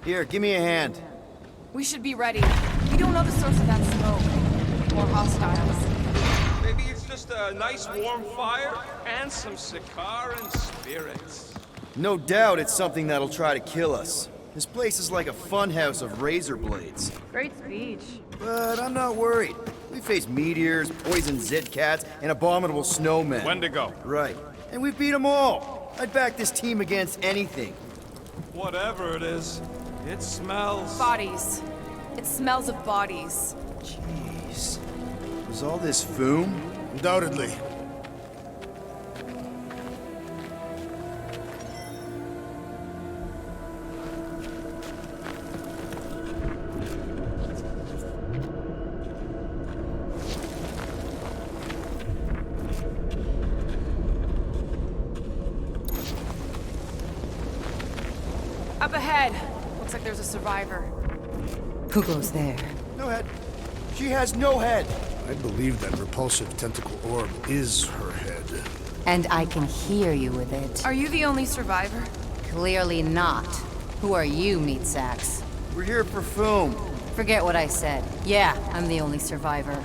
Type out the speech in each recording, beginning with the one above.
Here, give me a hand. We should be ready. We don't know the source of that smoke. Or hostiles. Maybe it's just a nice warm fire and some Sakaran spirits. No doubt it's something that'll try to kill us. This place is like a funhouse of razor blades. Great speech. But I'm not worried. We face meteors, poison zit cats, and abominable snowmen. When to go? Right. And we beat them all. I'd back this team against anything. Whatever it is, it smells. Bodies. It smells of bodies. Jeez. Was all this Foom? Undoubtedly. Up ahead. Looks like there's a survivor. Who goes there? No head. She has no head. I believe that repulsive tentacle orb is her head. And I can hear you with it. Are you the only survivor? Clearly not. Who are you, meat sacks? We're here for Foom. Forget what I said. Yeah, I'm the only survivor.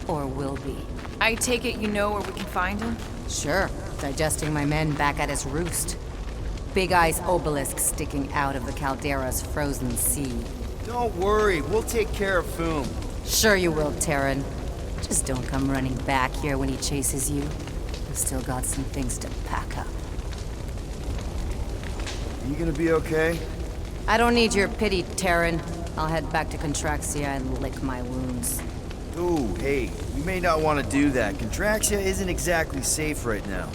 Or will be. I take it you know where we can find him? Sure. Digesting my men back at his roost. Big Eye's obelisk sticking out of the Caldera's frozen sea. Don't worry, we'll take care of Foom. Sure you will, Terran. Just don't come running back here when he chases you. I've still got some things to pack up. You gonna be okay? I don't need your pity, Terran. I'll head back to Contraxia and lick my wounds. Ooh, hey, you may not want to do that. Contraxia isn't exactly safe right now.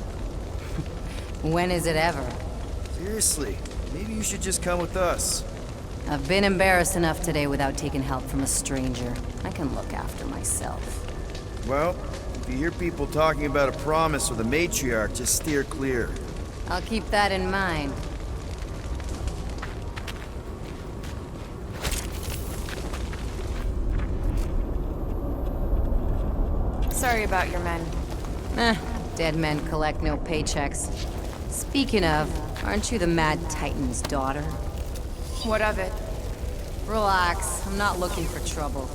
When is it ever? Seriously, maybe you should just come with us. I've been embarrassed enough today without taking help from a stranger. I can look after myself. Well, if you hear people talking about a promise or the matriarch, just steer clear. I'll keep that in mind. Sorry about your men. Dead men collect no paychecks. Speaking of, aren't you the Mad Titan's daughter? What of it? Relax, I'm not looking for trouble.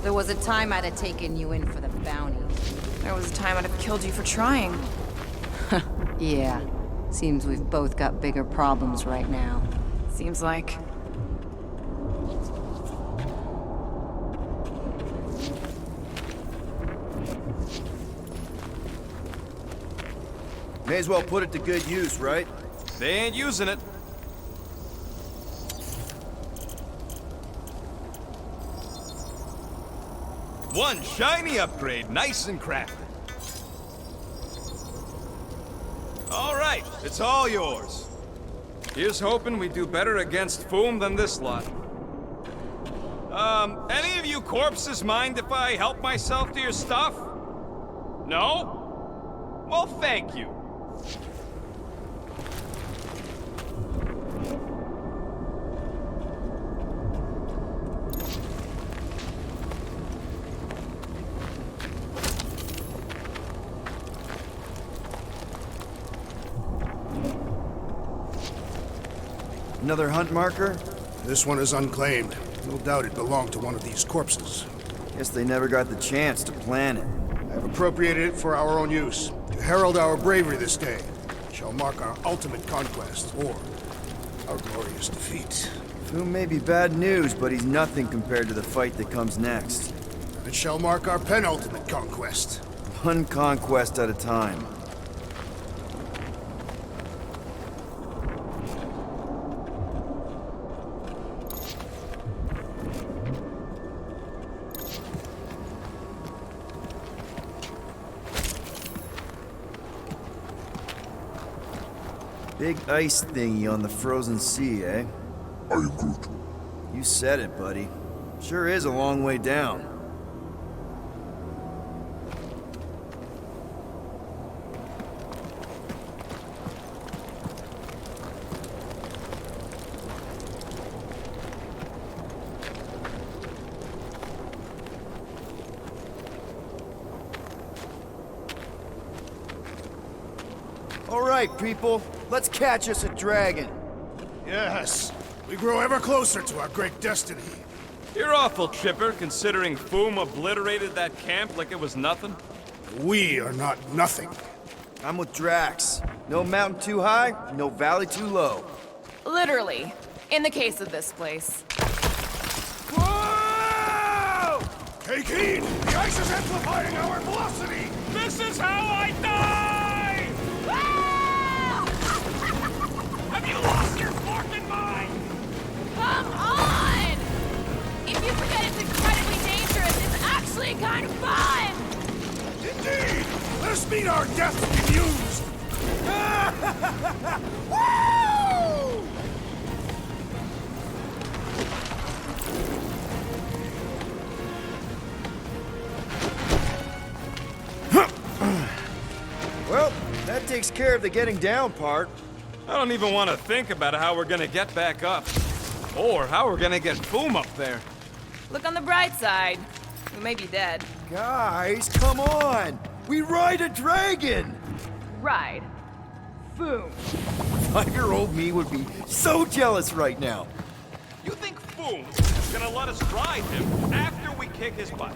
There was a time I'd have taken you in for the bounty. There was a time I'd have killed you for trying. Yeah, seems we've both got bigger problems right now. Seems like. May as well put it to good use, right? They ain't using it. One shiny upgrade, nice and crafted. All right, it's all yours. Here's hoping we do better against Foom than this lot. Any of you corpses mind if I help myself to your stuff? No? Well, thank you. Another hunt marker? This one is unclaimed. No doubt it belonged to one of these corpses. Guess they never got the chance to plan it. I've appropriated it for our own use. To herald our bravery this day. It shall mark our ultimate conquest, or our glorious defeat. Foom may be bad news, but he's nothing compared to the fight that comes next. It shall mark our penultimate conquest. One conquest at a time. Big ice thingy on the frozen sea, eh? I agree. You said it, buddy. Sure is a long way down. All right, people. Let's catch us a dragon. Yes. We grow ever closer to our great destiny. You're awful chipper, considering Foom obliterated that camp like it was nothing. We are not nothing. I'm with Drax. No mountain too high, no valley too low. Literally. In the case of this place. Whoa! Take heed! The ice is amplifying our velocity! This is how I die! Have you lost your fucking mind? Come on! If you forget it's incredibly dangerous, it's actually kind of fun! Indeed! Let us meet our death bemused! Woo! Well, that takes care of the getting down part. I don't even want to think about how we're gonna get back up. Or how we're gonna get Foom up there. Look on the bright side. We may be dead. Guys, come on! We ride a dragon! Ride. Boom. 5-year-old me would be so jealous right now. You think Foom is gonna let us ride him after we kick his butt?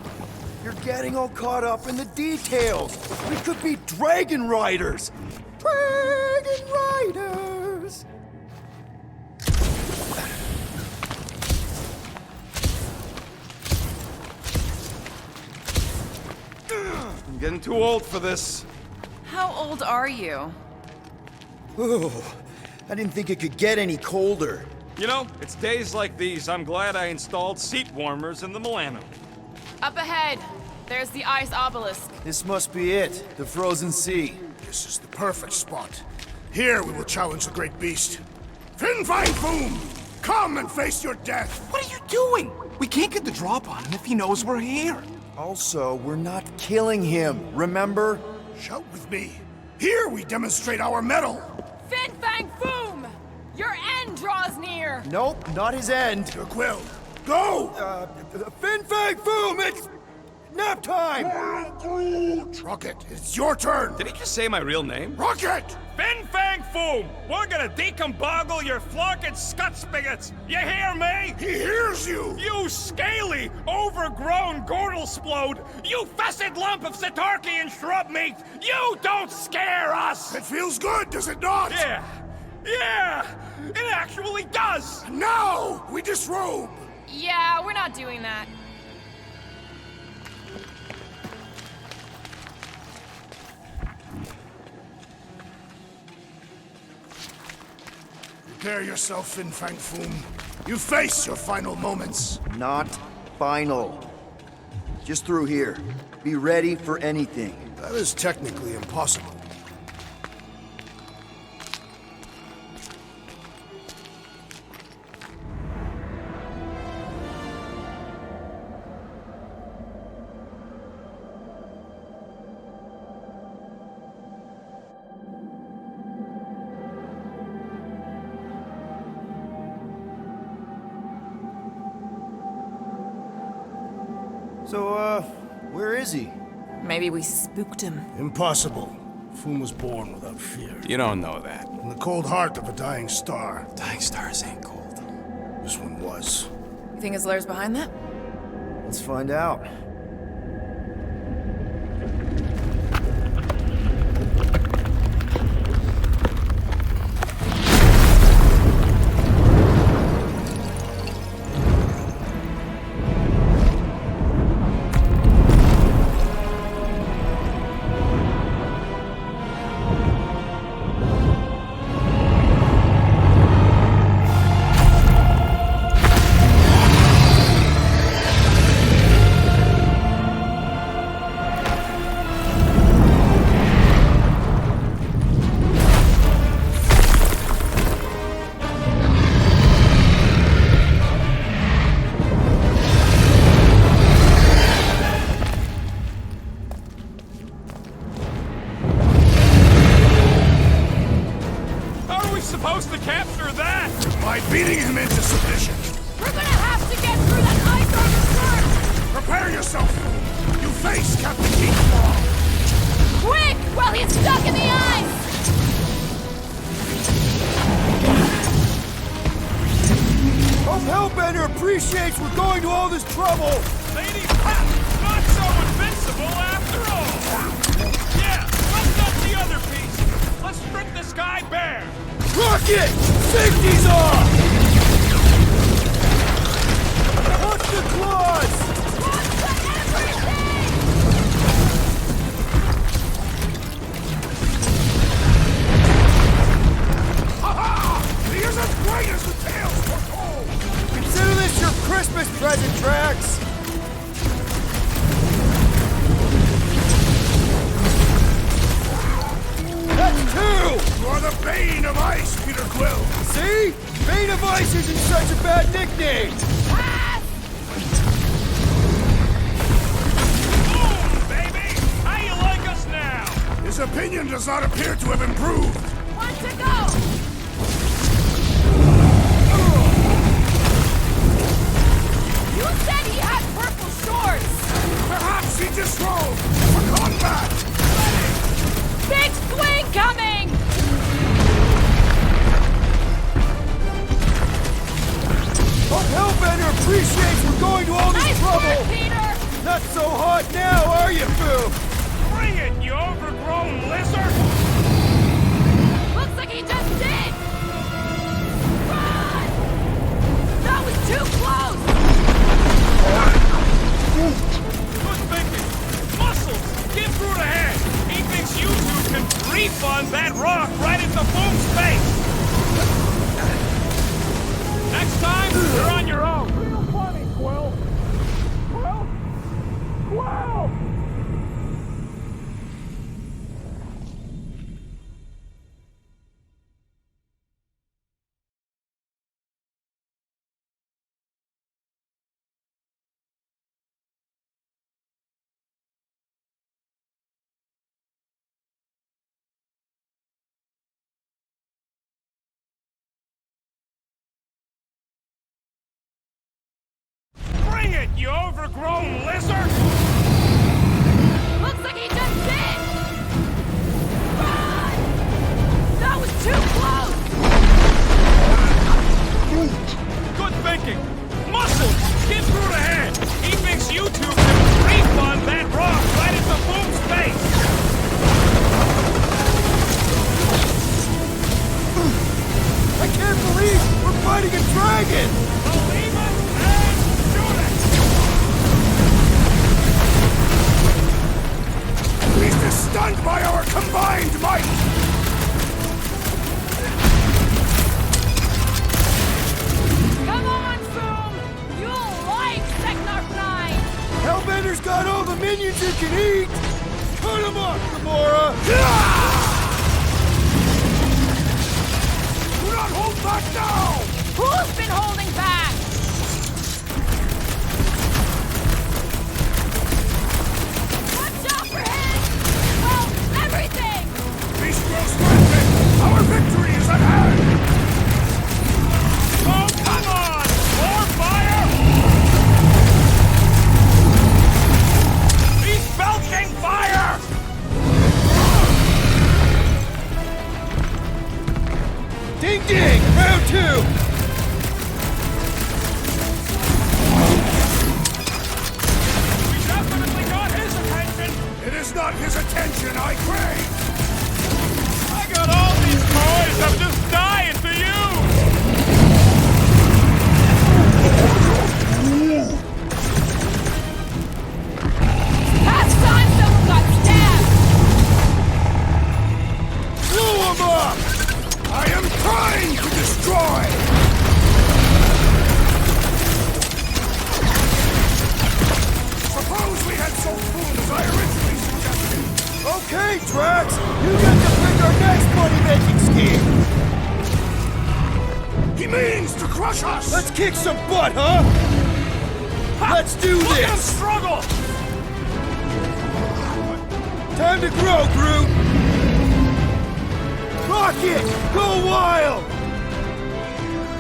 You're getting all caught up in the details. We could be dragon riders. Dragon riders. I'm getting too old for this. How old are you? Oh, I didn't think it could get any colder. You know, it's days like these I'm glad I installed seat warmers in the Milano. Up ahead. There's the ice obelisk. This must be it, the frozen sea. This is the perfect spot. Here we will challenge the great beast. Fin Fang Foom! Come and face your death! What are you doing? We can't get the drop on him if he knows we're here. Also, we're not killing him, remember? Shout with me. Here we demonstrate our mettle. Fin Fang Foom! Your end draws near! Nope, not his end. Your quill. Go! Fin Fang Foom, it's nap time! Rocket, it's your turn. Did he just say my real name? Rocket! Fin Fang Foom! We're gonna decomboggle your flunking scut spigots! You hear me? He hears you! You scaly, overgrown Gordelsplode! You fessed lump of Satarkian shrub meat! You don't scare us! It feels good, does it not? Yeah! Yeah! It actually does! Now we disrobe! Yeah, we're not doing that. Prepare yourself, Fin Fang Foom. You face your final moments. Not final. Just through here. Be ready for anything. That is technically impossible. So, where is he? Maybe we spooked him. Impossible. Foom was born without fear. You don't know that. In the cold heart of a dying star. Dying stars ain't cold. This one was. You think his lair's behind that? Let's find out. Supposed to capture that! By beating him into submission. We're gonna have to get through that ice armor first! Prepare yourself, Foom. You face Captain Geekflaw. Quick! While he's stuck in the ice! appreciates we're going to all this trouble! Lady Pat, not so invincible after all! Yeah, let's up the other piece! Let's strip the sky bare! Rocket! Safety's off! What's the claws? He is as great as the tales foretold! Consider this your Christmas present, Drax! That's two! You are the Bane of Ice, Peter Quill! See? Bane of Ice isn't such a bad nickname! Boom, baby! How you like us now? His opinion does not appear to have improved. One to go! You said he had purple shorts! Perhaps he disrobed for combat! Big swing coming! Hope Hellbender appreciates we're going to all this Nice trouble! work, Peter! Not so hot now, are you, Boom? Bring it, you overgrown lizard! Looks like he just did! Run! That was too close! Good thinking! Muscles! Get through the head! He thinks you two can refund that rock right into Boom's face! Next time, you're on your own! Real funny, Quill! Quill? Quill! Bring it, you overgrown lizard! Looks like he just did! Run! That was too close! Good thinking! Muscles! Get through the head! He thinks you two can refund that rock right into Boom's face! I can't believe we're fighting a dragon! Believe it and shoot it! Beast is stunned by our combined might! Come on, Zoom! You'll like Seknarf 9! Hellbender's got all the minions he can eat! Cut him off, Gamora! Do not hold back now! Who's been holding back? Watch out for him! Well, everything! Beast grows frantic! Our victory is at hand! Oh, come on! More fire! He's belching fire! Ding ding! Round two! We definitely got his attention! It is not his attention I crave! I got all these toys, I'm just dying for you! Last time someone got stabbed! Blow him up! I am trying to destroy! Suppose we had so fool as I originally suggested! Okay, Drax! You get to pick our next money-making scheme! He means to crush us! Let's kick some butt, huh? Let's do Look at him this! struggle! Time to grow, Groot! Rocket! Go wild!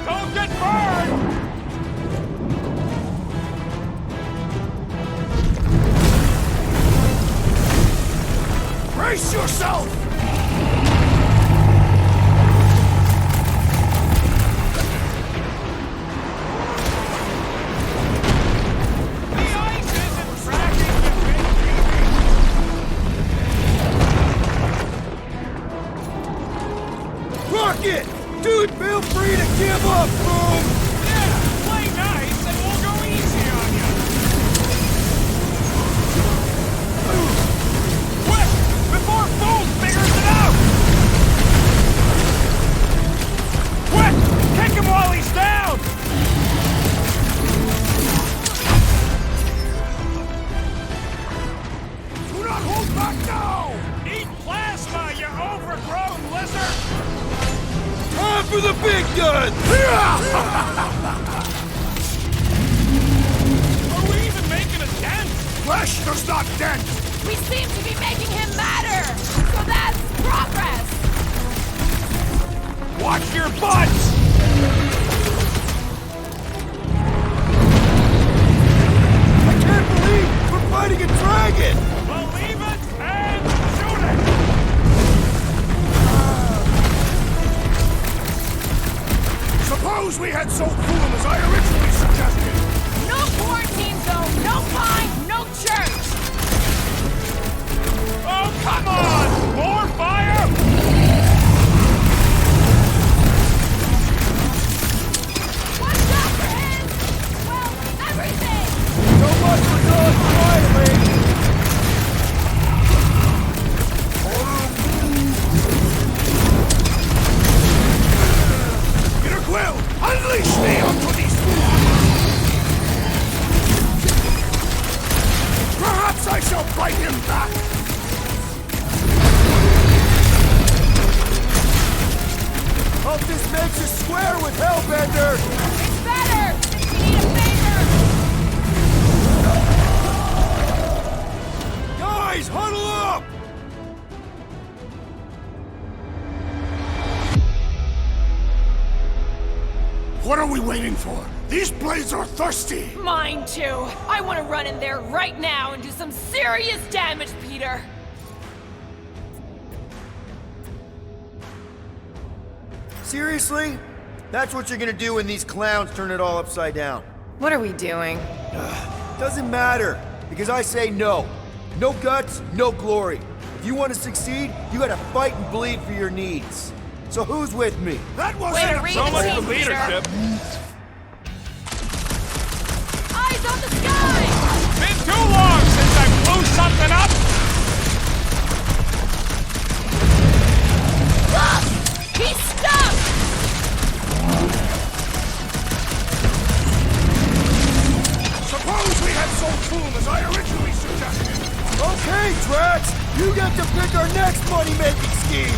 Don't get burned! Brace yourself! Fuck it! Dude, feel free to give up, Boom! Yeah, play nice and we'll go easy on you. Quick! Before Boom figures it out! Quick! Kick him while he's down! Do not hold back now! Eat plasma, you overgrown lizard! Time for the big gun! Are we even making a dent? Flesh does not dent! We seem to be making him matter! So that's progress! Watch your butts! I can't believe we're fighting a dragon! Believe it and shoot it! Suppose we had so fool as I originally suggested! No quarantine zone, no pine, no church! Oh, come on! More fire! What's up for his? Well, everything! So much for going quietly! Peter Quill, unleash me onto these fools! Perhaps I shall fight him back! Hope this makes us square with Hellbender! It's better! Since we need a favor! Guys, huddle up! What are we waiting for? These blades are thirsty! Mine too! I want to run in there right now and do some serious damage, Peter! Seriously? That's what you're gonna do when these clowns turn it all upside down. What are we doing? Doesn't matter, because I say no. No guts, no glory. If you want to succeed, you gotta fight and bleed for your needs. So who's with me? That Way to wasn't read So much the for team, Peter. leadership. Eyes on the sky! Been too long since I blew something up! Look! He's stuck! Suppose we had so fool as I originally suggested! Okay, Drax! You get to pick our next money-making scheme!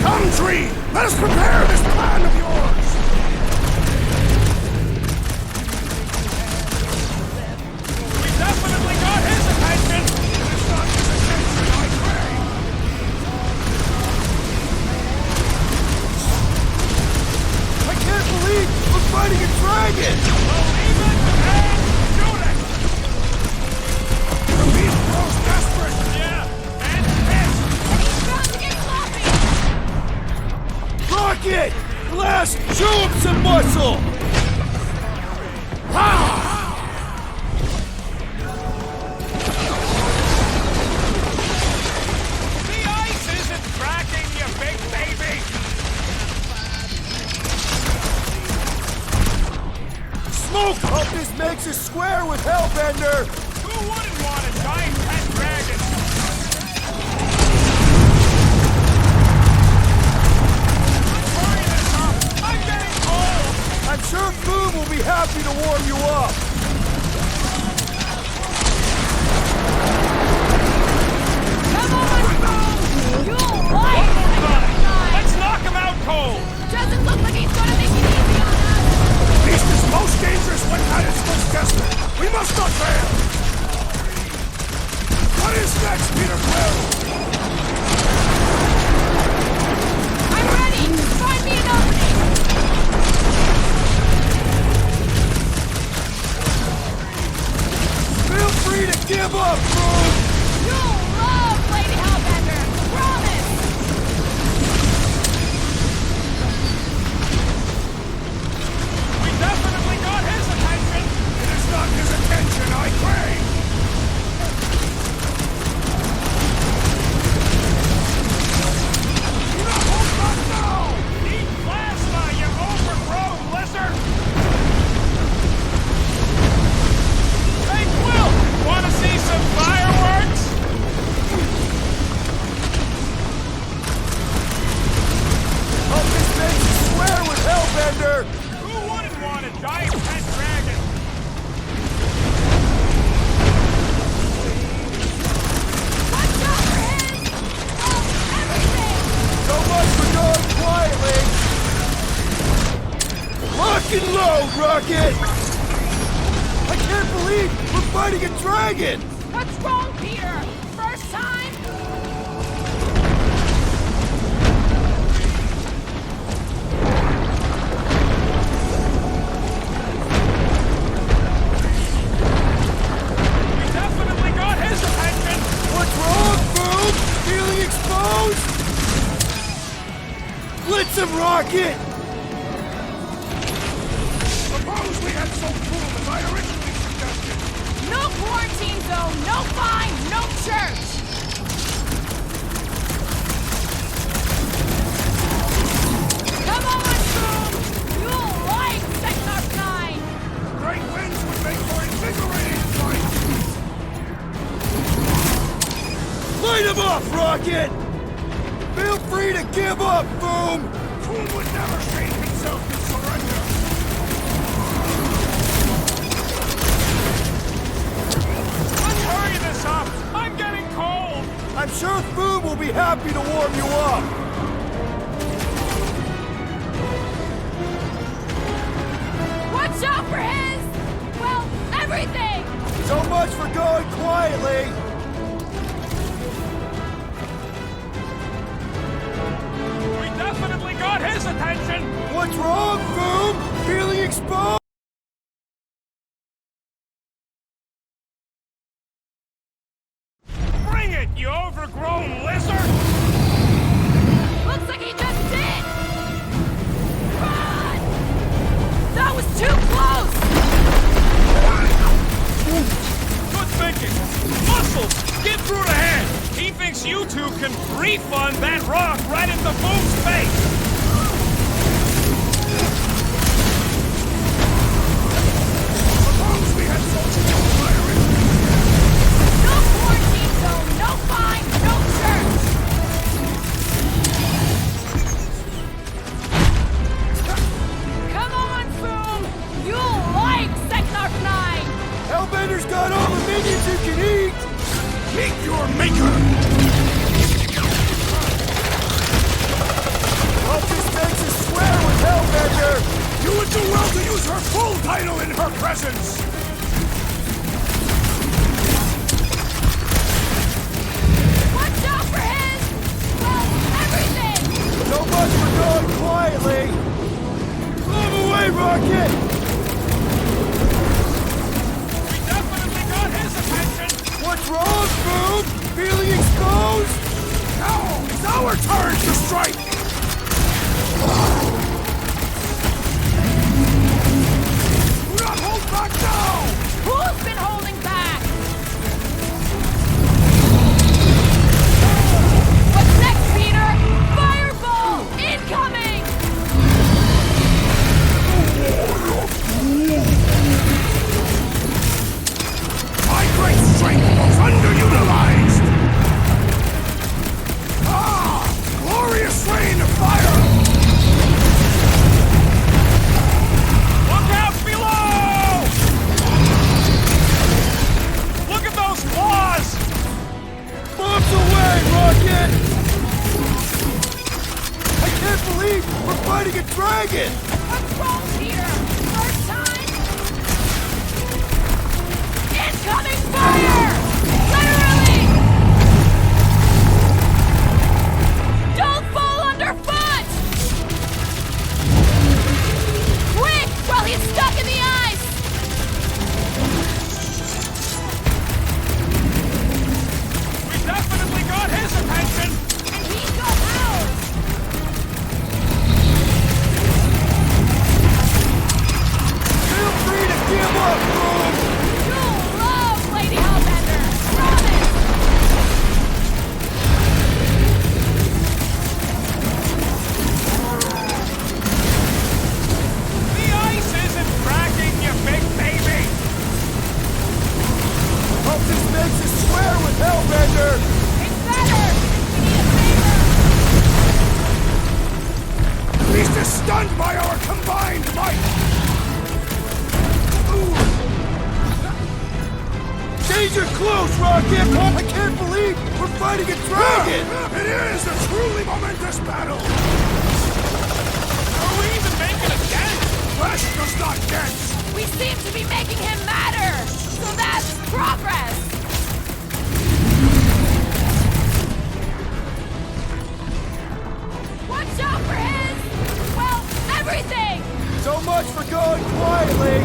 Come, Tree! Let us prepare this plan of yours! We definitely got his attention! It is not his attention I crave! I can't believe we're fighting a dragon! Believe it and shoot it! The beast grows desperate! Yeah, and pissed! He's bound to get sloppy! Rocket! Blast! Show him some muscle! The ice isn't cracking, you big baby! Smoke! Hope this makes us square with Hellbender! Who wouldn't want a giant pet dragon? Hurry this up! I'm getting cold! I'm sure Boom will be happy to warm you up! Come on, Boom! You'll like it! Let's knock him out cold! Doesn't look like he's gonna make it easy on us! Beast is most dangerous when at its most desperate! We must not fail! What is next, Peter Quill? I'm ready! Find me an opening! Feel free to give up, Boom! You'll love Lady Hellbender! Promise! We definitely got his attention! It is not his attention I crave! fucking load, Rocket! I can't believe we're fighting a dragon! What's wrong, Peter? First time? We definitely got his attention! What's wrong, Boom? Feeling exposed? Blitz him, Rocket! Suppose we had some fool as I originally suggested. No quarantine zone, no fine, no church! Come on, Boom! You'll like Sector 9! Great winds would make for invigorating fight. Light him up, Rocket! Feel free to give up, Boom! Fool would never shake himself to surrender. Let's hurry this up! I'm getting cold! I'm sure Boom will be happy to warm you up! Watch out for his... well, everything! So much for going quietly! We definitely got his attention! What's wrong, Boom? Feeling exposed? Bring it, you overgrown lizard! Looks like he just did! Run! That was too close! Good thinking! Muscles! Get through the head! He thinks you two can refund that rock right into Boom's face! Suppose we had some fool as I originally No quarantine zone, no fine, no church! Come on, Boom! You'll like Sector 9! Hellbender's got all the minions you can eat! meet your maker. Cultist makes us swear with Hellbender! You would do well to use her full title in her presence. Watch out for his... well, everything! So much for going quietly! Move away, Rocket! We definitely got his attention! What's wrong, Boom? Feeling exposed? Now it's our turn to strike. Do not hold back now. Who's been holding back? What's next, Peter? Fireball! Incoming! My great strength was underutilized. Ah! Glorious rain of fire! Look out below! Look at those claws! Bombs away, Rocket! I can't believe we're fighting a dragon! What's wrong, Peter? First time? Incoming fire! Literally! Don't fall underfoot! Quick, while he's stuck in the ice! We definitely got his attention! And he got ours! Feel free to give up, Boom! You'll love Lady Hellbender! Promise! The ice isn't cracking, you big baby! Cultist makes us swear with Hellbender! It's better! We need a favor! The beast is stunned by our combined might. Danger close, Rocket! I can't believe we're fighting a dragon! It is a truly momentous battle. Are we even making a dent? Flesh does not dance! We seem to be making him matter! So that's progress! Watch out for his... well, everything! So much for going quietly!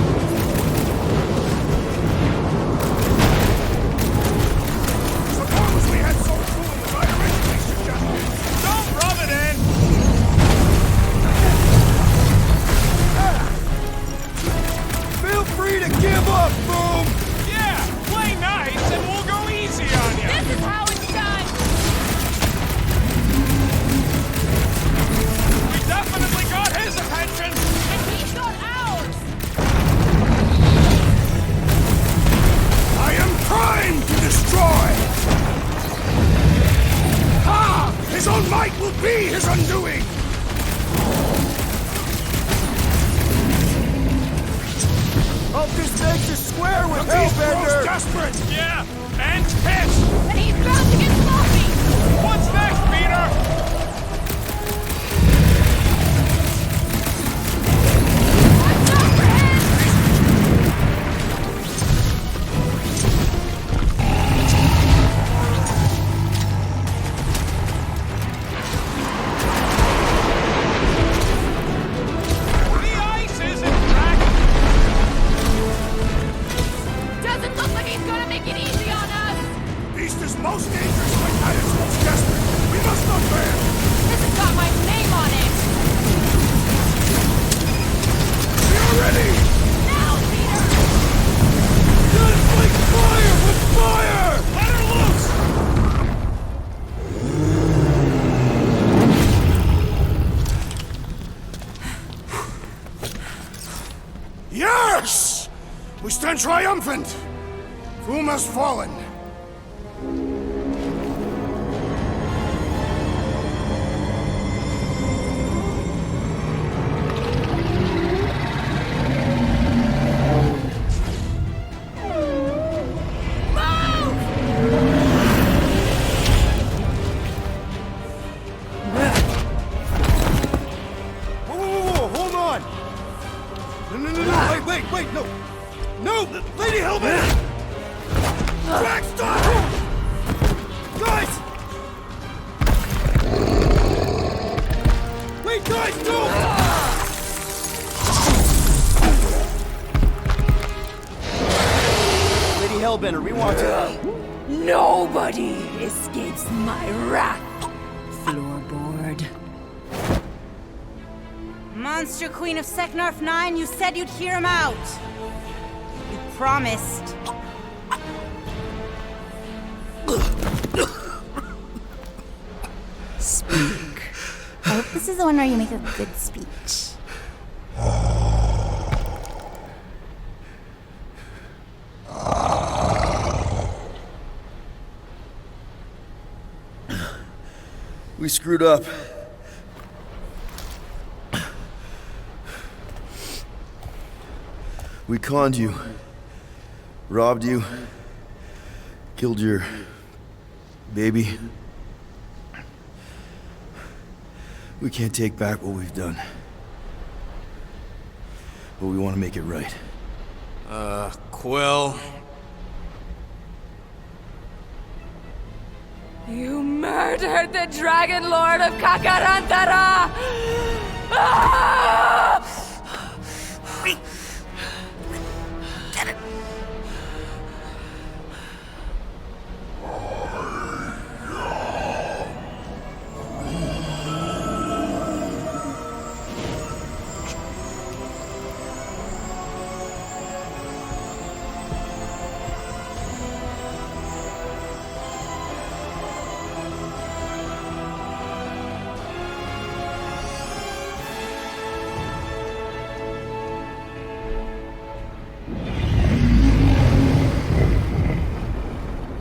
Suppose we had so cool as I originally suggested! Don't rub it in! Feel free to give up, Boom! Yeah, play nice and we'll go easy on you! This is how it's done! We definitely got his attention! And he's got ours! I am primed to destroy! Ha! His own might will be his undoing! Hope this makes you square with The beast grows Hellbender! desperate! Yeah, and pissed! And he's bound to get sloppy! What's next, Peter? Watch out for his... The ice isn't cracking! doesn't look like he's gonna make it easy on us! Beast is most dangerous when at its most desperate! We must not fail! This has got my name on it! We are ready! Now, Peter! Just like fire with fire! Let her loose! Yes! We stand triumphant! Foom has fallen. Whoa, hold on! No, wait, no! No! Lady Hellbender! Jack, stop! Guys! Wait, guys, don't! Lady Hellbender, we want to... Nobody escapes my wrath, floorboard. Monster Queen of Seknarf 9, you said you'd hear him out. You promised. Speak. I hope this is the one where you make a good speech. We screwed up. We conned you. Robbed you. Killed your... baby. We can't take back what we've done. But we want to make it right. Quill. You murdered the Dragon Lord of Kakarantara! Ah!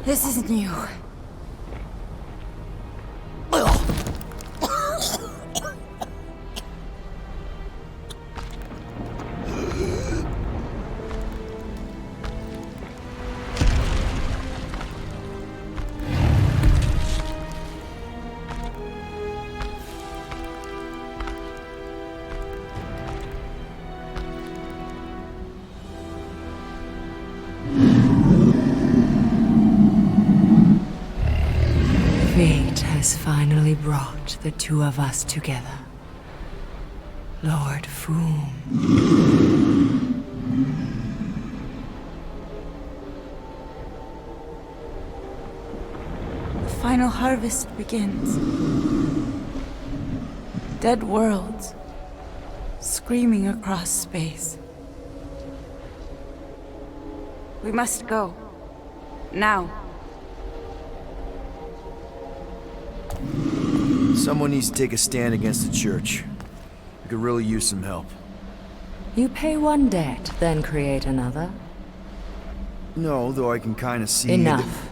This is new. Fate has finally brought the two of us together. Lord Foom. The final harvest begins. Dead worlds, screaming across space. We must go. Now. Someone needs to take a stand against the church. We could really use some help. You pay one debt, then create another. No, though I can kind of see... Enough.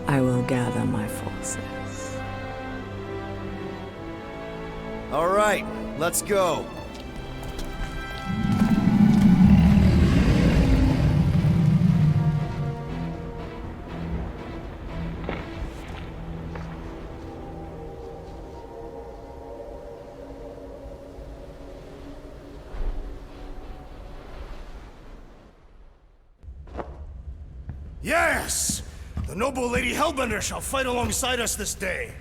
I will gather my forces. All right, let's go. Yes! The noble Lady Hellbender shall fight alongside us this day.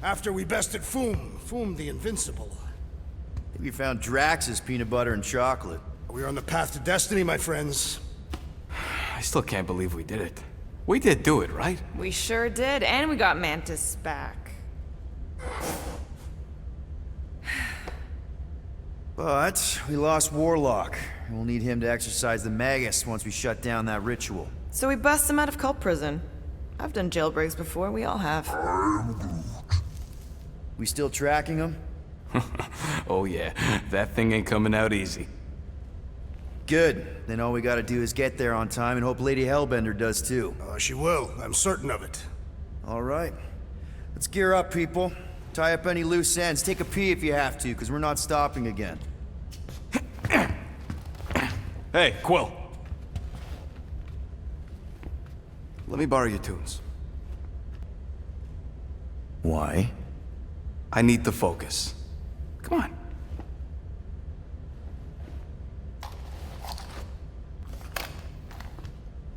After we bested Foom the Invincible. I think we found Drax's peanut butter and chocolate. We are on the path to destiny, my friends. I still can't believe we did it. We did do it, right? We sure did, and we got Mantis back. But we lost Warlock. We'll need him to exercise the Magus once we shut down that ritual. So we bust him out of cult prison. I've done jailbreaks before, we all have. We still tracking him? Oh yeah, that thing ain't coming out easy. Good. Then all we gotta do is get there on time and hope Lady Hellbender does too. She will. I'm certain of it. All right. Let's gear up, people. Tie up any loose ends. Take a pee if you have to, because we're not stopping again. Hey, Quill. Let me borrow your tunes. Why? I need to focus. Come on.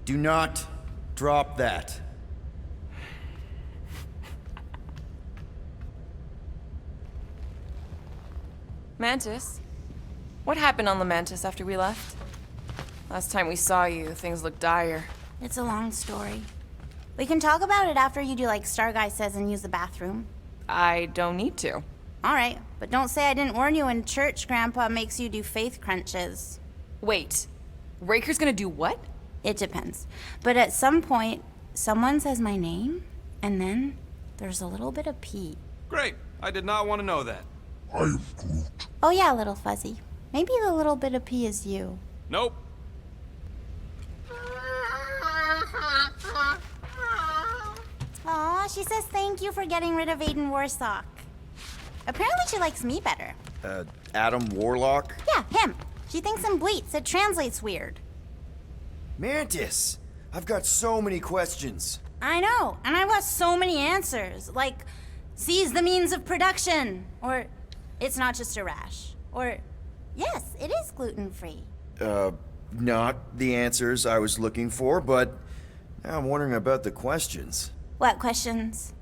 Do not drop that. Mantis? What happened on the Mantis after we left? Last time we saw you, things looked dire. It's a long story. We can talk about it after you do like Starguy says and use the bathroom. I don't need to. Alright, but don't say I didn't warn you in church Grandpa makes you do faith crunches. Wait, Raker's gonna do what? It depends. But at some point, someone says my name, and then there's a little bit of pee. Great. I did not want to know that. Oh yeah, little fuzzy. Maybe the little bit of pee is you. Nope. Aw, she says thank you for getting rid of Aiden Warsock. Apparently she likes me better. Adam Warlock? Yeah, him. She thinks I'm bleats. It translates weird. Mantis! I've got so many questions. I know, and I've got so many answers. Like, seize the means of production. Or, it's not just a rash. Or, yes, it is gluten-free. Not the answers I was looking for, but now I'm wondering about the questions. What questions?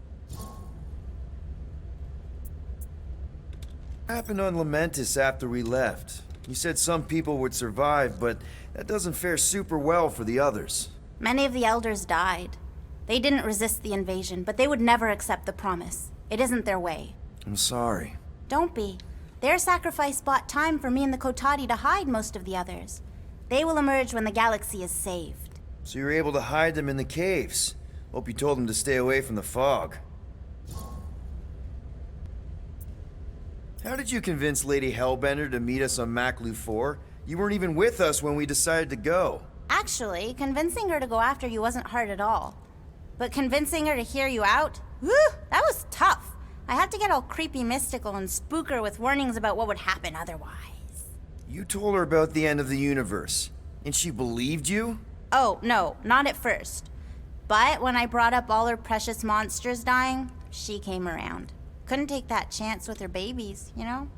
What happened on Lamentis after we left? You said some people would survive, but that doesn't fare super well for the others. Many of the elders died. They didn't resist the invasion, but they would never accept the promise. It isn't their way. I'm sorry. Don't be. Their sacrifice bought time for me and the Kotati to hide most of the others. They will emerge when the galaxy is saved. So you were able to hide them in the caves. Hope you told them to stay away from the fog. How did you convince Lady Hellbender to meet us on Maklu 4? You weren't even with us when we decided to go. Actually, convincing her to go after you wasn't hard at all. But convincing her to hear you out? Whew, that was tough. I had to get all creepy mystical and spook her with warnings about what would happen otherwise. You told her about the end of the universe, and she believed you? Oh, no, not at first. But when I brought up all her precious monsters dying, she came around. Couldn't take that chance with her babies, you know?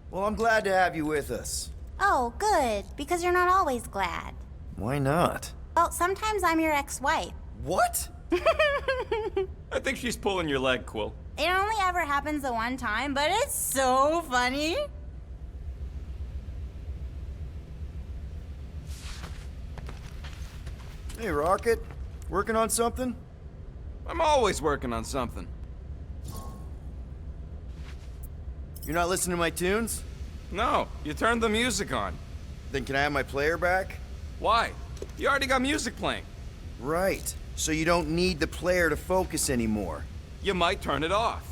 Well, I'm glad to have you with us. Oh, good, because you're not always glad. Why not? Well, sometimes I'm your ex-wife. What? I think she's pulling your leg, Quill. It only ever happens the one time, but it's so funny. Hey, Rocket. Working on something? I'm always working on something. You're not listening to my tunes? No, you turned the music on. Then can I have my player back? Why? You already got music playing. Right. So you don't need the player to focus anymore. You might turn it off.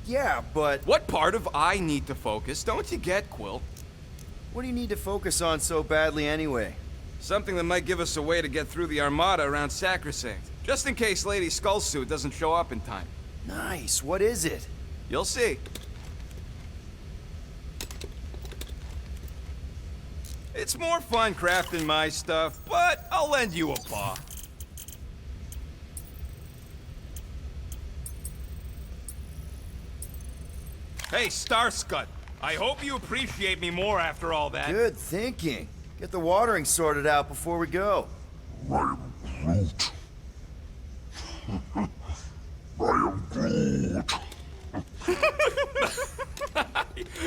Yeah, but What part of I need to focus don't you get, Quill? what do you need to focus on so badly anyway? Something that might give us a way to get through the Armada around Sacrosanct, just in case Lady Skullsuit doesn't show up in time. Nice. What is it? You'll see. It's more fun crafting my stuff, but I'll lend you a paw. Hey, Starscut. I hope you appreciate me more after all that. Good thinking. Get the watering sorted out before we go.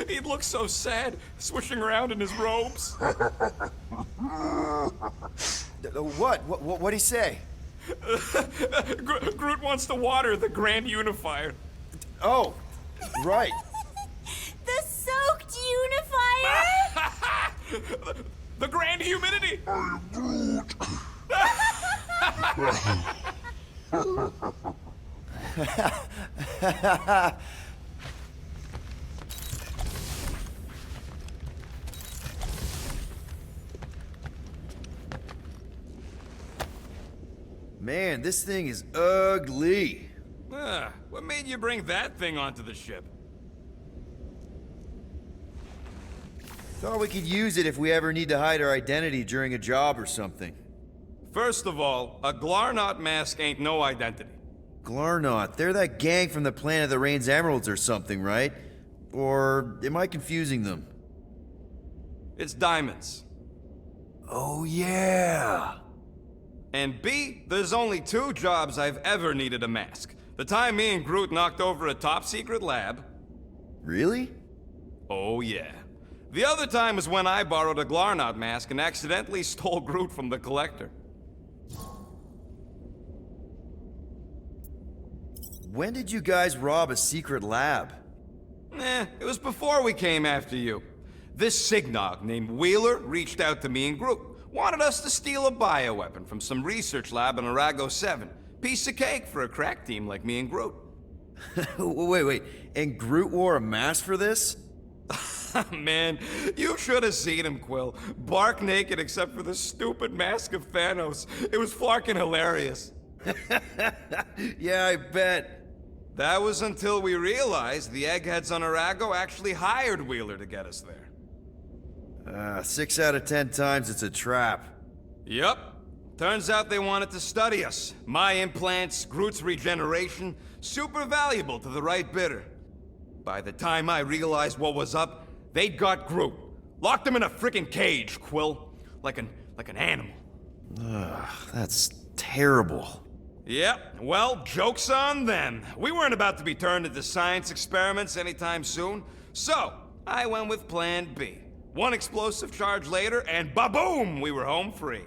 He looks so sad, swishing around in his robes. What'd he say? Groot wants to water the Grand Unifier. Oh, right. The soaked unifier? The Grand Humidity! Man, this thing is ugly. What made you bring that thing onto the ship? Thought we could use it if we ever need to hide our identity during a job or something. First of all, a Glarnot mask ain't no identity. Glarnot, they're that gang from the planet that rains emeralds or something, right? Or am I confusing them? It's diamonds. Oh, yeah. And B, there's only 2 jobs I've ever needed a mask. The time me and Groot knocked over a top-secret lab. Really? Oh, yeah. The other time is when I borrowed a Glarnot mask and accidentally stole Groot from the Collector. When did you guys rob a secret lab? It was before we came after you. This Signog named Wheeler reached out to me and Groot. Wanted us to steal a bioweapon from some research lab in Arago 7. Piece of cake for a crack team like me and Groot. Wait. And Groot wore a mask for this? Man, you should have seen him, Quill. Bark naked except for the stupid mask of Thanos. It was fucking hilarious. Yeah, I bet. That was until we realized the eggheads on Arago actually hired Wheeler to get us there. 6 out of 10 times it's a trap. Yup. Turns out they wanted to study us. My implants, Groot's regeneration, super valuable to the right bidder. By the time I realized what was up, they'd got Groot. Locked him in a frickin' cage, Quill. Like an animal. That's terrible. Yep, well, joke's on them. We weren't about to be turned into science experiments anytime soon, so I went with Plan B. 1 explosive charge later, and ba-boom, we were home free.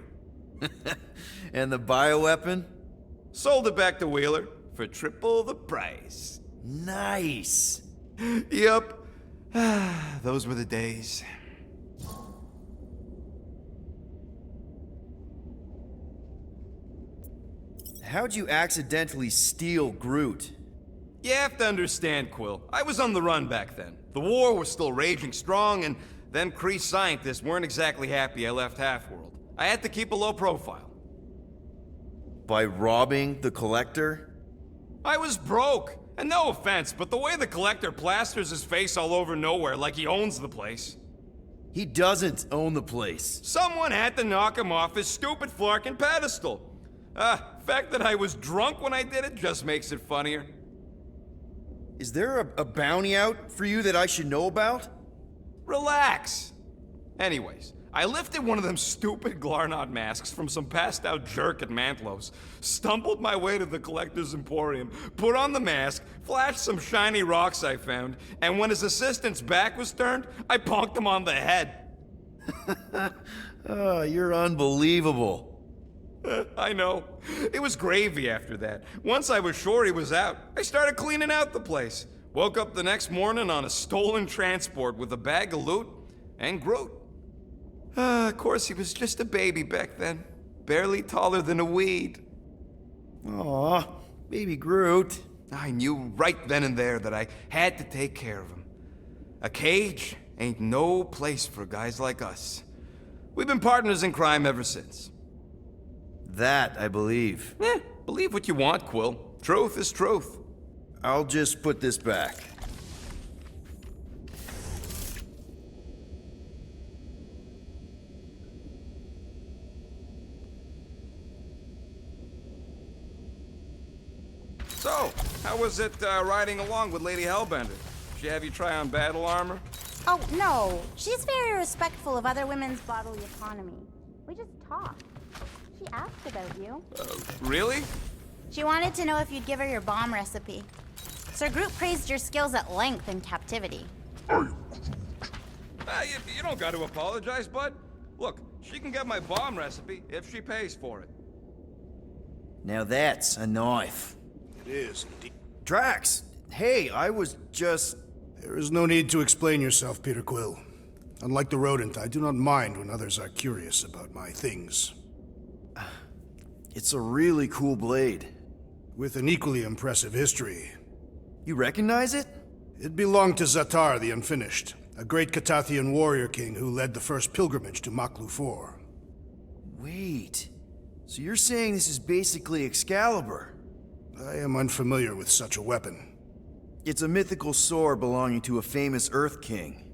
And the bioweapon? Sold it back to Wheeler for triple the price. Nice. Yep. Those were the days. How'd you accidentally steal Groot? You have to understand, Quill. I was on the run back then. The war was still raging strong, and them Kree scientists weren't exactly happy I left Half-World. I had to keep a low profile. By robbing the Collector? I was broke. And no offense, but the way the Collector plasters his face all over nowhere like he owns the place. He doesn't own the place. Someone had to knock him off his stupid flarkin' pedestal. Fact that I was drunk when I did it just makes it funnier. Is there a bounty out for you that I should know about? Relax. Anyways, I lifted one of them stupid Glarnod masks from some passed-out jerk at Mantlos, stumbled my way to the Collector's Emporium, put on the mask, flashed some shiny rocks I found, and when his assistant's back was turned, I ponked him on the head. Oh, you're unbelievable. I know. It was gravy after that. Once I was sure he was out, I started cleaning out the place. Woke up the next morning on a stolen transport with a bag of loot and Groot. Of course, he was just a baby back then. Barely taller than a weed. Aw, baby Groot. I knew right then and there that I had to take care of him. A cage ain't no place for guys like us. We've been partners in crime ever since. That I believe. Believe what you want, Quill. Truth is truth. I'll just put this back. So, how was it riding along with Lady Hellbender? She have you try on battle armor? Oh, no. She's very respectful of other women's bodily autonomy. We just talked. She asked about you. Really? She wanted to know if you'd give her your bomb recipe. Sir Groot praised your skills at length in captivity. You don't got to apologize, bud. Look, she can get my bomb recipe if she pays for it. Now that's a knife. It is indeed. Drax, hey, I was just... There is no need to explain yourself, Peter Quill. Unlike the rodent, I do not mind when others are curious about my things. It's a really cool blade. With an equally impressive history. You recognize it? It belonged to Zatar the Unfinished, a great Catathian warrior king who led the first pilgrimage to Maklu 4. Wait, so you're saying this is basically Excalibur? I am unfamiliar with such a weapon. It's a mythical sword belonging to a famous Earth King.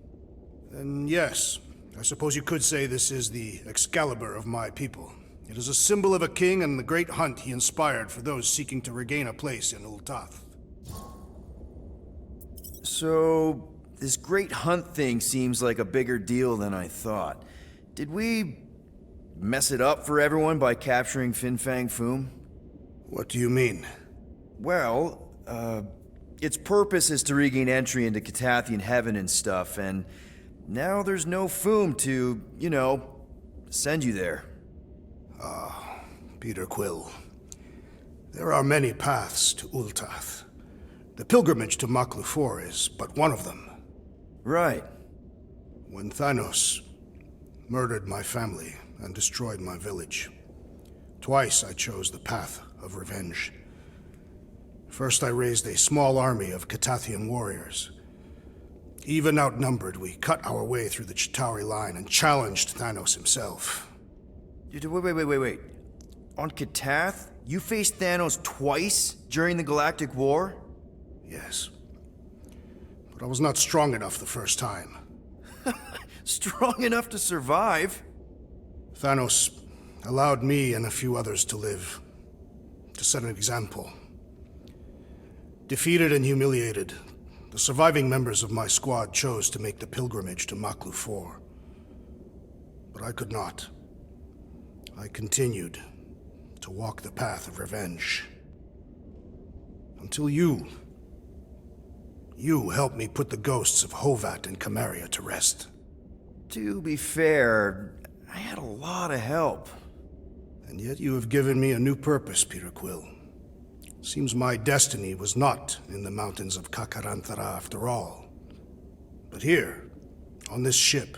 Then yes, I suppose you could say this is the Excalibur of my people. It is a symbol of a king and the great hunt he inspired for those seeking to regain a place in Ultath. So, this great hunt thing seems like a bigger deal than I thought. Did we mess it up for everyone by capturing Fin Fang Foom? What do you mean? Well, its purpose is to regain entry into Catathian heaven and stuff, and now there's no Foom to, send you there. Peter Quill. There are many paths to Ultath. The pilgrimage to Maklu 4 is but one of them. Right. When Thanos murdered my family and destroyed my village, twice I chose the path of revenge. First, I raised a small army of Catathian warriors. Even outnumbered, we cut our way through the Chitauri line and challenged Thanos himself. Wait. On Katath, you faced Thanos twice during the Galactic War? Yes. But I was not strong enough the first time. Strong enough to survive? Thanos allowed me and a few others to live, to set an example. Defeated and humiliated, the surviving members of my squad chose to make the pilgrimage to Maklu 4. But I could not. I continued to walk the path of revenge. Until you helped me put the ghosts of Hovat and Kamaria to rest. To be fair, I had a lot of help. And yet you have given me a new purpose, Peter Quill. Seems my destiny was not in the mountains of Kakaranthara after all, but here, on this ship,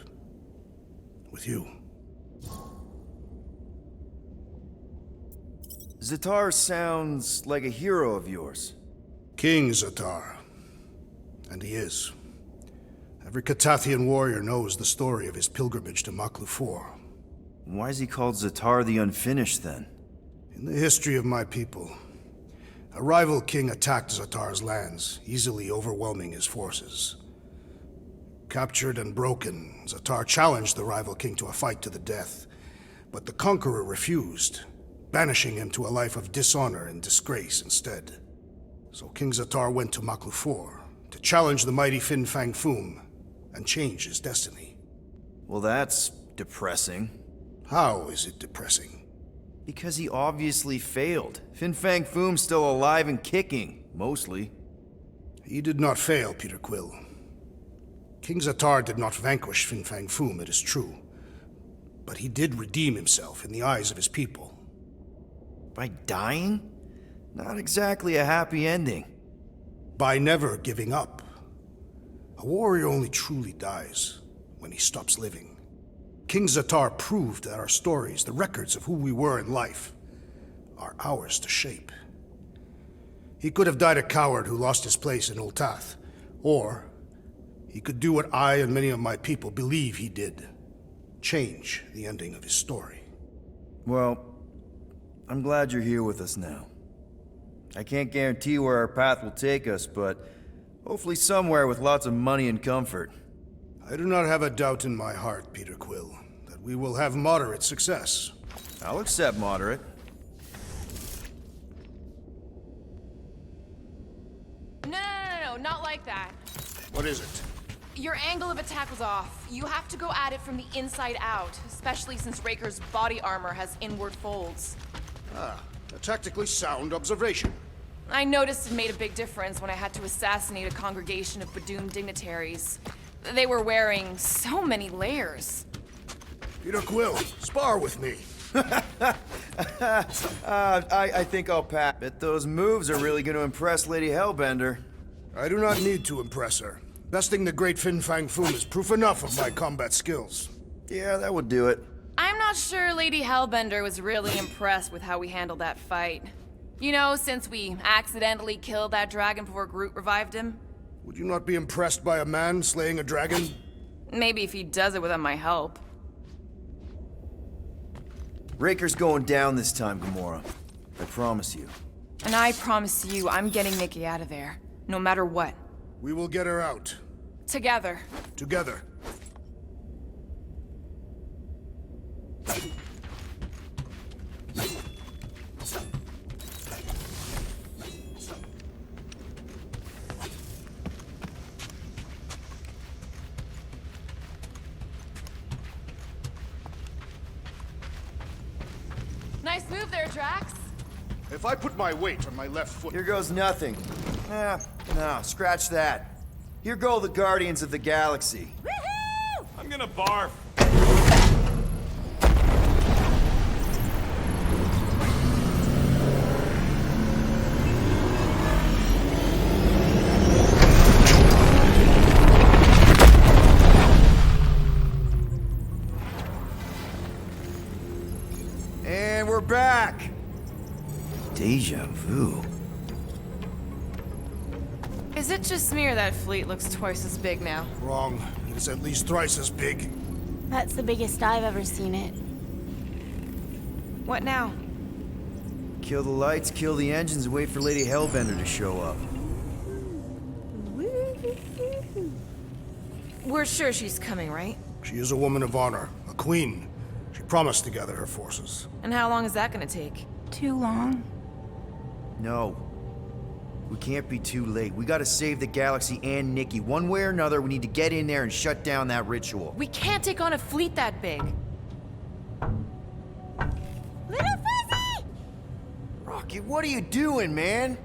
with you. Zatar sounds like a hero of yours. King Zatar. And he is. Every Catathian warrior knows the story of his pilgrimage to Maklu 4. Why is he called Zatar the Unfinished, then? In the history of my people, a rival king attacked Zatar's lands, easily overwhelming his forces. Captured and broken, Zatar challenged the rival king to a fight to the death, but the conqueror refused, banishing him to a life of dishonor and disgrace instead. So King Zatar went to Maklu 4 to challenge the mighty Fin Fang Foom and change his destiny. Well, that's depressing. How is it depressing? Because he obviously failed. Fin Fang Foom's still alive and kicking, mostly. He did not fail, Peter Quill. King Zatar did not vanquish Fin Fang Foom, it is true. But he did redeem himself in the eyes of his people. By dying? Not exactly a happy ending. By never giving up. A warrior only truly dies when he stops living. King Zatar proved that our stories, the records of who we were in life, are ours to shape. He could have died a coward who lost his place in Ultath, or he could do what I and many of my people believe he did. Change the ending of his story. Well, I'm glad you're here with us now. I can't guarantee where our path will take us, but hopefully somewhere with lots of money and comfort. I do not have a doubt in my heart, Peter Quill, that we will have moderate success. I'll accept moderate. No, not like that. What is it? Your angle of attack was off. You have to go at it from the inside out, especially since Raker's body armor has inward folds. A tactically sound observation. I noticed it made a big difference when I had to assassinate a congregation of Badum dignitaries. They were wearing so many layers. Peter Quill, spar with me. I think I'll pass. Bet those moves are really going to impress Lady Hellbender. I do not need to impress her. Besting the great Fin Fang Foom is proof enough of my combat skills. Yeah, that would do it. I'm not sure Lady Hellbender was really impressed with how we handled that fight. You know, since we accidentally killed that dragon before Groot revived him. Would you not be impressed by a man slaying a dragon? Maybe if he does it without my help. Raker's going down this time, Gamora. I promise you. And I promise you, I'm getting Nikki out of there. No matter what. We will get her out. Together. Together. Nice move there, Drax. If I put my weight on my left foot... Here goes nothing. No, scratch that. Here go the Guardians of the Galaxy. Woohoo! I'm gonna barf. And we're back. Deja vu. Is it just me or that fleet looks twice as big now? Wrong. It is at least thrice as big. That's the biggest I've ever seen it. What now? Kill the lights, kill the engines, and wait for Lady Hellbender to show up. We're sure she's coming, right? She is a woman of honor, a queen. She promised to gather her forces. And how long is that gonna take? Too long. No. We can't be too late. We gotta save the galaxy and Nikki. One way or another, we need to get in there and shut down that ritual. We can't take on a fleet that big. Little Fuzzy! Rocket, what are you doing, man?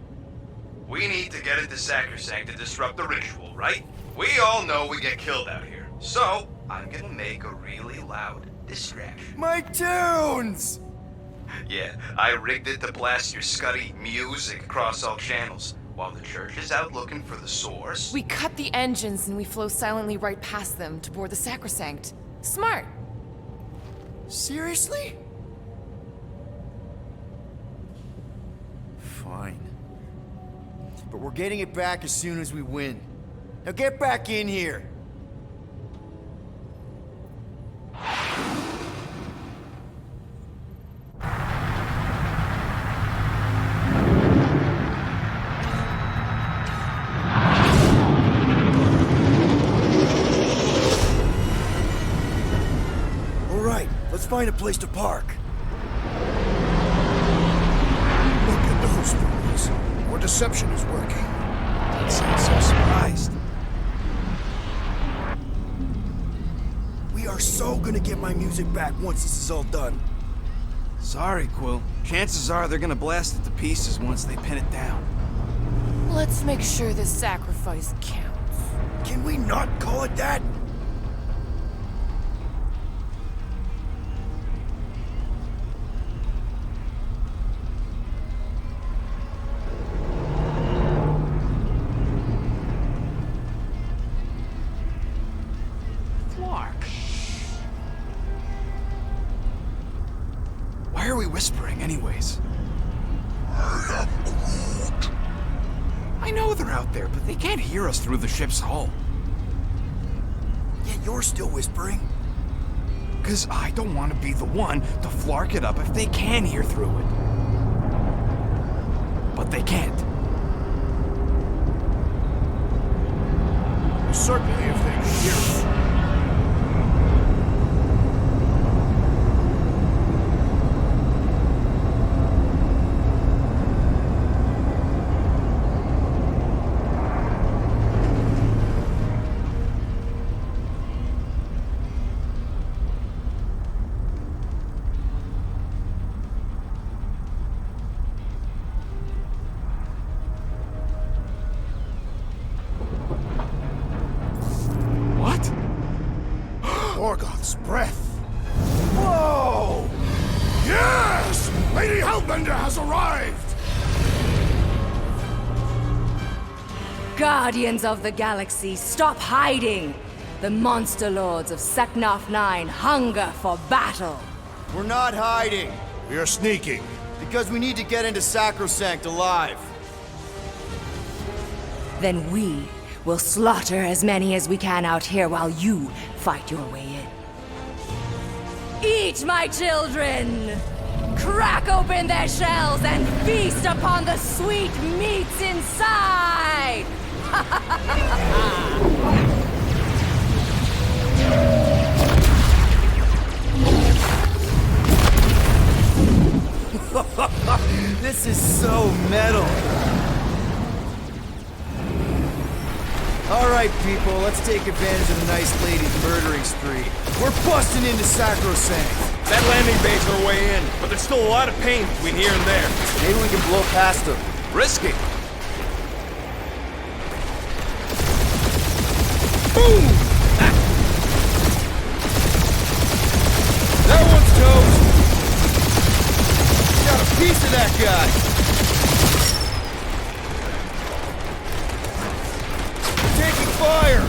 We need to get into Sacrosanct to disrupt the ritual, right? We all know we get killed out here. So, I'm gonna make a really loud distraction. My tunes! Yeah, I rigged it to blast your scuddy music across all channels, while the church is out looking for the source. We cut the engines and we flow silently right past them to board the Sacrosanct. Smart. Seriously? Fine. But we're getting it back as soon as we win. Now get back in here! All right, let's find a place to park. Look at those boys. Your deception is working. Don't sound so surprised. We We are so gonna get my music back once this is all done. Sorry, Quill. Chances are they're gonna blast it to pieces once they pin it down. Let's make sure this sacrifice counts. Can we not call it that? Why are we whispering, anyways? I know they're out there, but they can't hear us through the ship's hull. Yet you're still whispering. 'Cause I don't want to be the one to flark it up if they can hear through it. But they can't. Certainly if they can hear us. Morgoth's breath. Whoa! Yes! Lady Hellbender has arrived! Guardians of the Galaxy, stop hiding! The monster lords of Seknarf 9 hunger for battle! We're not hiding. We are sneaking. Because we need to get into Sacrosanct alive. Then we will slaughter as many as we can out here while you fight your way in. Eat, my children! Crack open their shells and feast upon the sweet meats inside! This is so metal. Alright, people, let's take advantage of the nice lady's murdering spree. We're busting into Sacrosanct. That landing bay's our way in, but there's still a lot of pain between here and there. Maybe we can blow past them. Risky. Boom! Ah. That one's toast! Got a piece of that guy! Taking fire!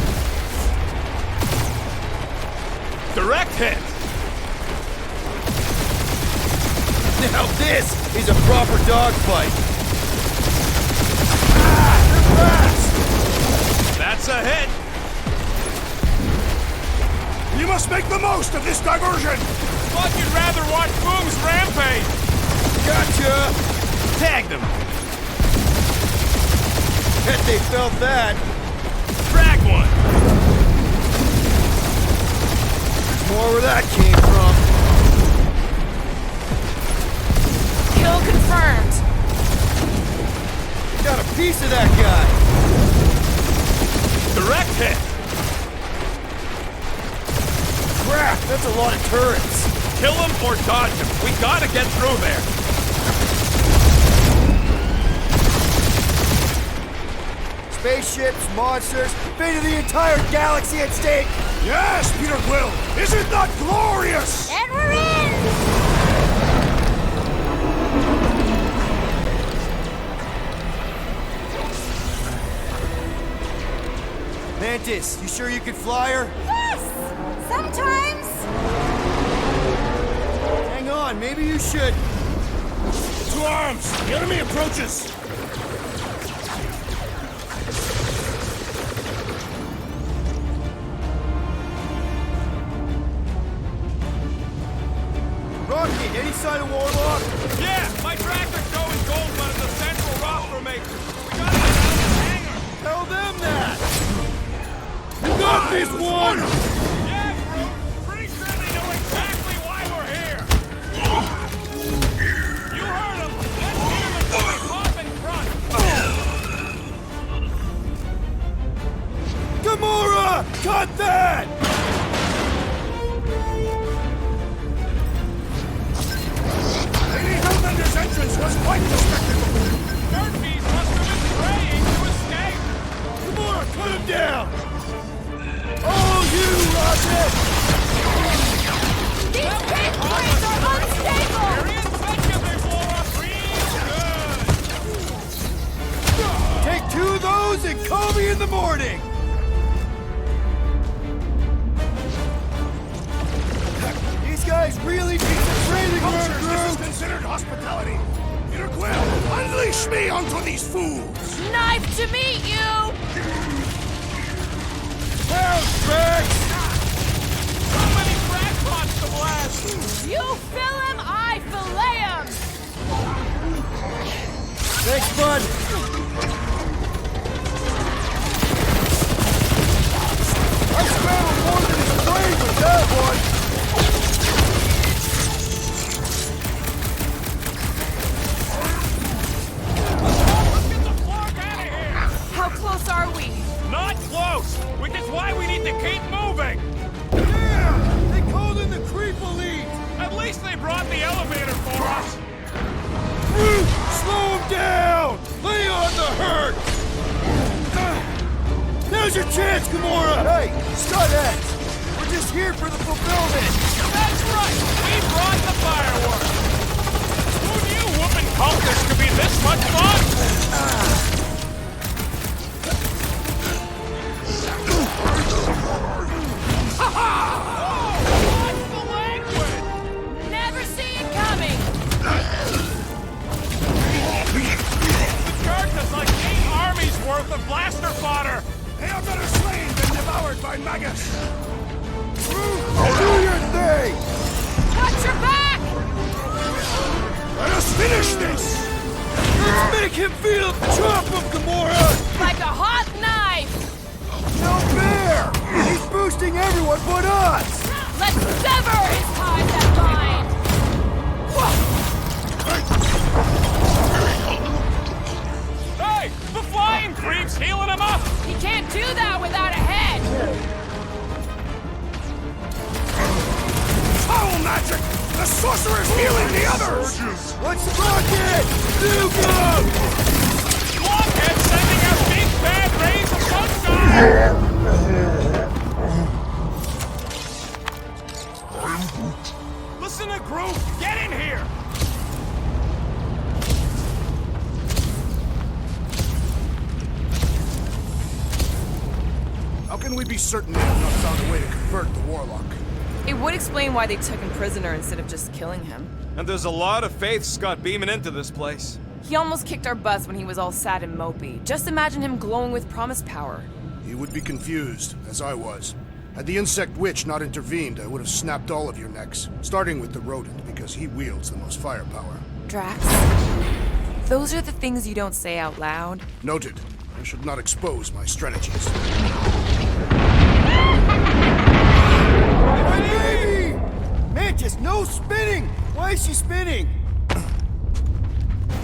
Direct hit! Now this is a proper dogfight! Ah! They're fast! That's a hit! You must make the most of this diversion! Thought you'd rather watch Boom's rampage! Gotcha! Tag them! Bet they felt that! Drag one! There's more where that came from. Kill confirmed. Got a piece of that guy! Direct hit! Crap, that's a lot of turrets! Kill him or dodge him. We gotta get through there. Spaceships, monsters, fate of the entire galaxy at stake! Yes, Peter Quill! Isn't that glorious? And we're in! Mantis, you sure you could fly her? Yes! Sometimes! Hang on, maybe you should. To arms! The enemy approaches! Rocky, any sign of Warlock? Yeah, my tractor's going gold, but it's a central rock formation. We gotta get out of the hangar. Tell them that! You got this one! Yeah, bro. Pretty sure they know exactly why we're here. You heard them. Let's hit them until they pop in front. Gamora! Cut that! in the morning! These guys really need some training, This is considered hospitality. Peter Quill, unleash me onto these fools! Knife to meet you! Down, Drax! So many crackpots to blast! You fill him, I fillet him! Thanks, bud! I spent more than his brain with that one! Get the flag out of here! How close are we? Not close! Which is why we need to keep moving! Yeah! They called in the creep elite! At least they brought the elevator for us! Groot, slow him down! Lay on the hurt! Now's your chance, Gamora! Hey, Scutheads! We're just here for the fulfillment! That's right! We brought the fireworks! Who knew whooping cultists could be this much fun? What's the language? Never see it coming! The charge is like 8 armies worth of blaster fodder! They are better slain than devoured by maggots! Do your thing! Watch your back! Let us finish this! Let's make him feel the chop of Gamora! Like a hot knife! No fair! He's boosting everyone but us! Let's sever his ties that bind! Hey! The flying creep's healing him up! He can't do that without a head! Foul magic! The sorcerer's healing the others! Let's rock it! Nuke him! Blockhead sending out big bad rays of sunshine! Listen to Groot! Get in here! How can we be certain they have not found a way to convert the Warlock? It would explain why they took him prisoner instead of just killing him. And there's a lot of faith Scott beaming into this place. He almost kicked our butts when he was all sad and mopey. Just imagine him glowing with promised power. He would be confused, as I was. Had the insect witch not intervened, I would have snapped all of your necks, starting with the rodent, because he wields the most firepower. Drax, those are the things you don't say out loud. Noted. I should not expose my strategies. Baby! Mantis, no spinning! Why is she spinning?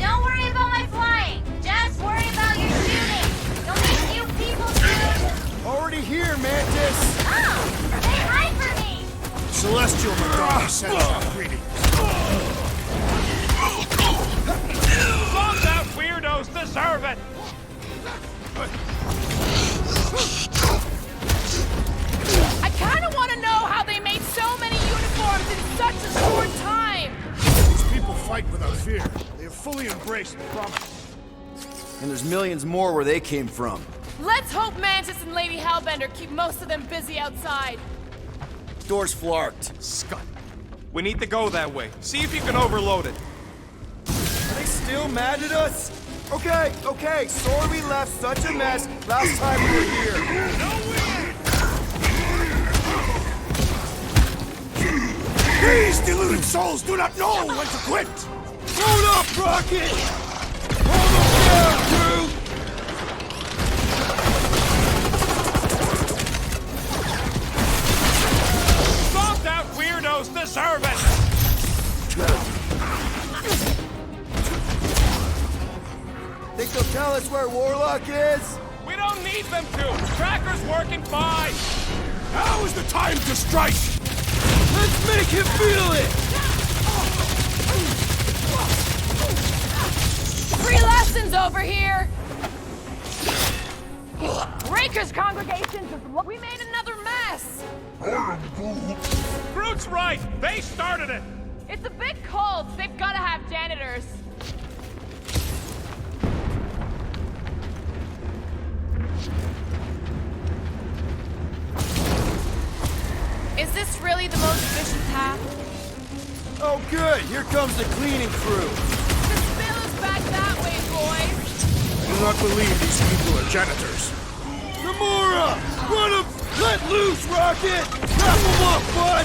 Don't worry about my flying. Just worry about your shooting. You'll meet new people soon. Already here, Mantis! Oh, say hi for me. Celestial Madonna sends our greetings. Bombed out weirdos deserve it! I kinda wanna know how they made so many uniforms in such a short time! These people fight without fear. They have fully embraced the promise. And there's millions more where they came from. Let's hope Mantis and Lady Hellbender keep most of them busy outside. Door's flarked. Scott, we need to go that way. See if you can overload it. Are they still mad at us? Okay, sorry we left such a mess last time we were here. These deluded souls do not know when to quit! Hold up, Rocket! Hold them down, Groot! Bombed out weirdos deserve it! Think they'll tell us where Warlock is? We don't need them to! Tracker's working fine! Now is the time to strike! Let's make him feel it! Free lessons over here! Raker's congregations is we made another mess! Groot's right! They started it! It's a big cult. They've gotta have janitors. Is this really the most efficient path? Oh good, here comes the cleaning crew. The spill is back that way, boys. I do not believe these people are janitors. Gamora! Run him! Let loose, Rocket! Wrap him up, bud!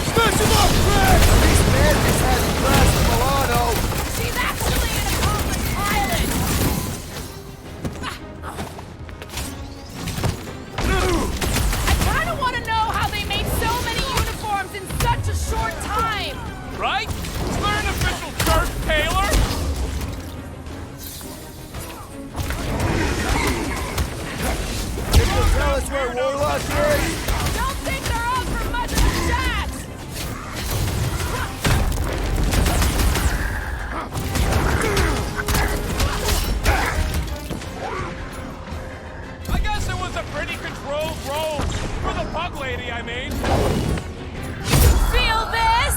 Smash him up, Craig! At least Mantis hasn't blasted Milano. She's actually an accomplished pilot. I kind of want to know how they made so many uniforms in such a short time. Right? Is there an official church, Taylor? Tell us where Warlock is! Don't think they're all for much of a chat. I guess it was a pretty controlled roll. For the pug lady, I mean. Feel this?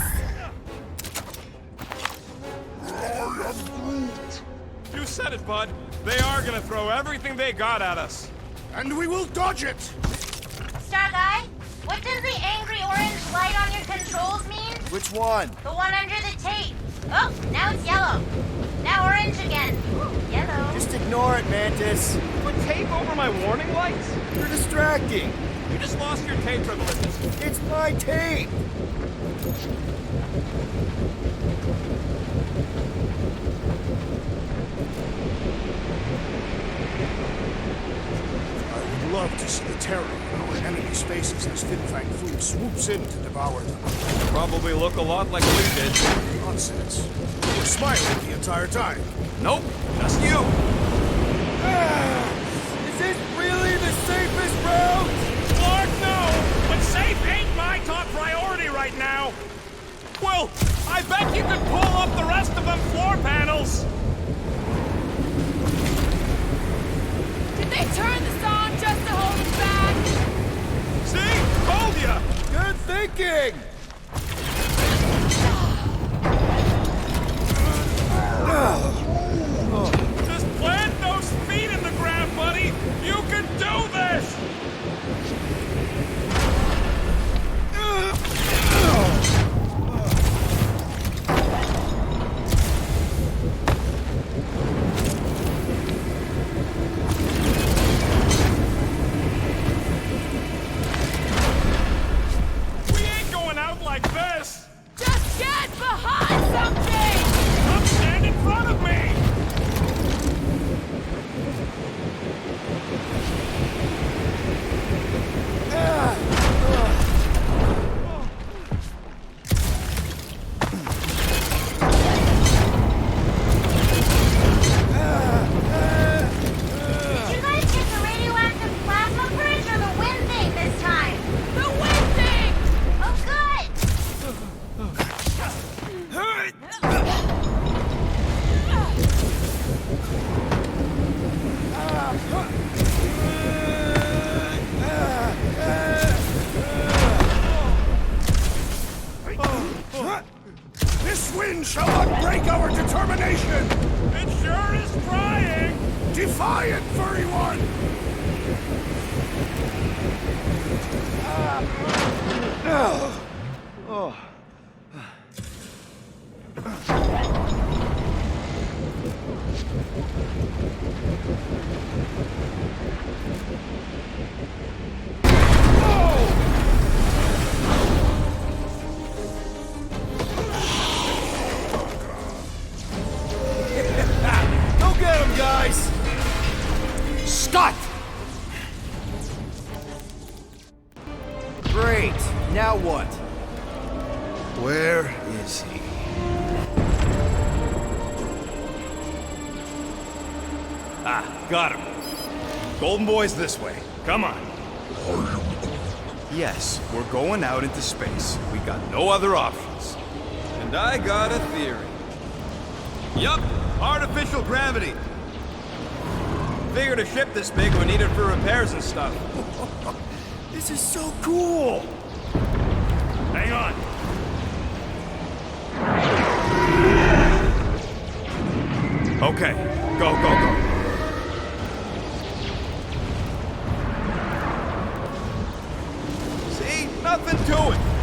You said it, bud. They are gonna throw everything they got at us. And we will dodge it! Star Guy, what does the angry orange light on your controls mean? Which one? The one under the tape. Oh, now it's yellow. Now orange again. Ooh, yellow. Just ignore it, Mantis. Put tape over my warning lights? You're distracting. You just lost your tape privileges. It's my tape! I would love to see the terror in our enemies' faces as Fin Fang Foom swoops in to devour them. Probably look a lot like we did. Nonsense. You were smiling the entire time. Nope, just you. Is this really the safest route? Lord, no! But safe ain't my top priority right now. Well, I bet you could pull up the rest of them floor panels. Did they turn this on just to hold us back? See? Told ya! Good thinking! Just plant those feet in the ground, buddy! You can do this! We ain't going out like this! Just get behind something! Come stand in front of me! Did you guys get the radioactive plasma bridge or the wind thing this time? The wind thing! Oh, good! This wind shall not break our determination! It sure is trying! Defiant, furry one! Go get him, guys! Scott! Great. Now what? Where is he? Ah, got him. Golden Boy's this way. Come on. Yes, we're going out into space. We got no other options. And I got a theory. Yup, artificial gravity. Figured a ship this big would need it for repairs and stuff. This is so cool! Hang on. Okay, go, go, go. See? nothing to it.